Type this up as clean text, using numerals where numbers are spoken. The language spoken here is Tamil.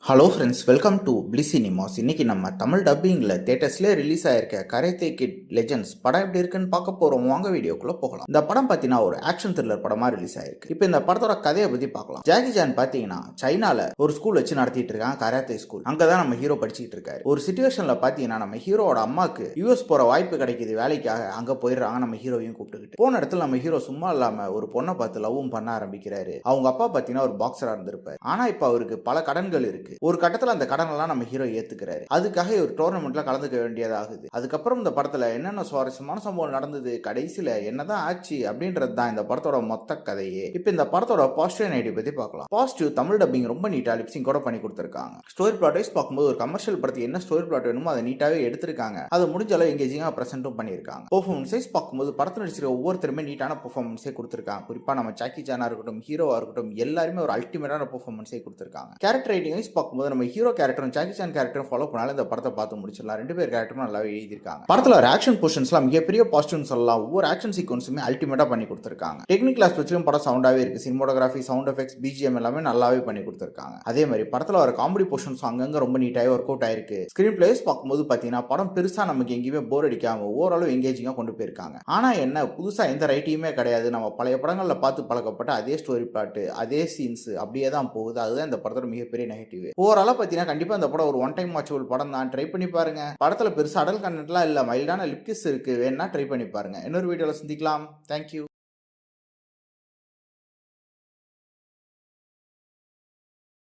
Hello friends, welcome to Bliss cinemas. இன்னைக்கு நம்ம தமிழ் டப்பிங்கில் தேட்டர்ஸ்லேயே ரிலீஸ் ஆயிருக்க கராத்தே கிட் லெஜெண்ட்ஸ் படம் எப்படி இருக்குன்னு பார்க்க போகிறோம். வாங்க வீடியோக்குள்ளே போகலாம். இந்த படம் பார்த்தீங்கன்னா ஒரு ஆக்ஷன் த்ரில்லர் படமாக ரிலீஸ் ஆயிருக்கு. இப்போ இந்த படத்தோட கதையை பற்றி பார்க்கலாம். ஜாக்கி சான் பார்த்தீங்கன்னா சைனாவில் ஒரு ஸ்கூல் வச்சு நடத்திட்டு இருக்காங்க, கராத்தே ஸ்கூல். அங்கே தான் நம்ம ஹீரோ படிச்சுட்டு இருக்காரு. ஒரு சுச்சுவேஷனில் பார்த்தீங்கன்னா நம்ம ஹீரோட அம்மாவுக்கு யூஎஸ் போகிற வாய்ப்பு கிடைக்குது வேலைக்காக. அங்கே போயிடுறாங்க நம்ம ஹீரோவையும் கூப்பிட்டுக்கிட்டு. போன இடத்துல நம்ம ஹீரோ சும்மா இல்லாமல் ஒரு பொண்ணை பார்த்து லவ்வும் பண்ண ஆரம்பிக்கிறாரு. அவங்க அப்பா பார்த்தீங்கன்னா ஒரு பாக்ஸராக இருந்திருப்பாரு. ஆனால் இப்போ அவருக்கு பல கடன்கள் இருக்கு. ஒரு கட்டத்தில் அந்த கடனெல்லாம் நம்ம ஹீரோ ஏத்துக்கிறாரு. அதுக்காக ஒரு டோர்னமெண்ட்ல கலந்துக்க வேண்டியதாகுது. அதுக்கப்புறம் இந்த படத்துல என்னென்ன சுவாரஸ்யமான சம்பவம் நடந்தது, கடைசியில என்னதான் ஆச்சு அப்படின்றது தான் இந்த படத்தோட மொத்த கதையே. இப்போ இந்த படத்தோட பாசிட்டிவ் நெகட்டிவ் பத்தி பார்க்கலாம். பாசிட்டிவ், தமிழ் டப்பிங் ரொம்ப நீட்டா லிப்சிங் கூட பண்ணி கொடுத்திருக்காங்க. ஸ்டோரி பிளாட் வைஸ் பார்க்கும்போது ஒரு கமர்ஷியல் படத்துக்கு என்ன ஸ்டோரி பிளாட் வேணுமோ அதை நீட்டாவே எடுத்திருக்காங்க. அது முடிஞ்ச அளவு எங்கேஜிங்கா பிரசன்ட்டும் பண்ணியிருக்காங்க. பெர்ஃபார்மன்ஸ் வைஸ் பார்க்கும்போது படத்தில் நடிச்சிருக்க ஒவ்வொருத்தருமே நீட்டான பெர்ஃபார்மன்ஸே கொடுத்திருக்காங்க. குறிப்பா நம்ம ஜாக்கி சானா இருக்கட்டும், ஹீரோவா இருக்கட்டும், எல்லாருமே ஒரு அல்டிமேட்டான பெர்ஃபார்மன்ஸே கொடுத்திருக்காங்க. கேரக்டர் ரைட்டிங் வைஸ் பார்க்கும்போது நம்ம ஹீரோ கேரக்டரும் ஜாக்கி சான் கேரக்டரும் ஃபாலோ பண்ணாலும் இந்த படத்தை பார்த்து முடிச்சிடலாம். ரெண்டு பேர் கேரக்டரும் நல்லாவே எழுதியிருக்காங்க. படத்தில் ஒரு ஆக்ஷன் போர்ஷன்ஸ்லாம் மிகப்பெரிய பாசிட்டிவ்னு சொல்லலாம். ஒவ்வொரு ஆக்ஷன் சீக்வன்ஸுமே அல்டிமேட்டா பண்ணி கொடுத்திருக்காங்க. டெக்னிக் கிளாஸ் வச்சும் படம் சவுண்டாவே இருக்கு. சினிமோட்டோகிராஃபி, சவுண்ட் எஃபெக்ட்ஸ், பிஜிஎம் எல்லாமே நல்லாவே பண்ணி கொடுத்திருக்காங்க. அதே மாதிரி படத்தில் வர காமெடி போர்ஷன்ஸ் அங்கங்க ரொம்ப நீட்டாவே ஒர்க் அவுட் ஆயிருக்கு. ஸ்கிரீன் பிளேஸ் பார்க்கும்போது பார்த்தீங்கன்னா படம் பெருசா நமக்கு எங்கேயுமே போர் அடிக்காம ஓரளவு எங்கேஜிங்கா கொண்டு போயிருக்காங்க. ஆனா என்ன புதுசா எந்த ரைட்டியுமே கிடையாது. நம்ம பழைய படங்கள்ல பார்த்து பழக்கப்பட்ட அதே ஸ்டோரி பிளாட், அதே சீன்ஸ் அப்படியே தான் போகுது. அதுதான் இந்த படத்தோட மிகப்பெரிய நெகட்டிவ். ஓவராலா பார்த்தீங்கன்னா கண்டிப்பா இந்த படம் ஒரு ஒன் டைம் வாட்சபிள் படம் தான். ட்ரை பண்ணி பாருங்க. படத்துல பெருசா அடல் கண்டென்ட்லாம் இல்ல, மைல்டான லிப் கிஸ் இருக்கு. வேணா ட்ரை பண்ணி பாருங்க. இன்னொரு வீடியோல சந்திக்கலாம். தேங்க்யூ.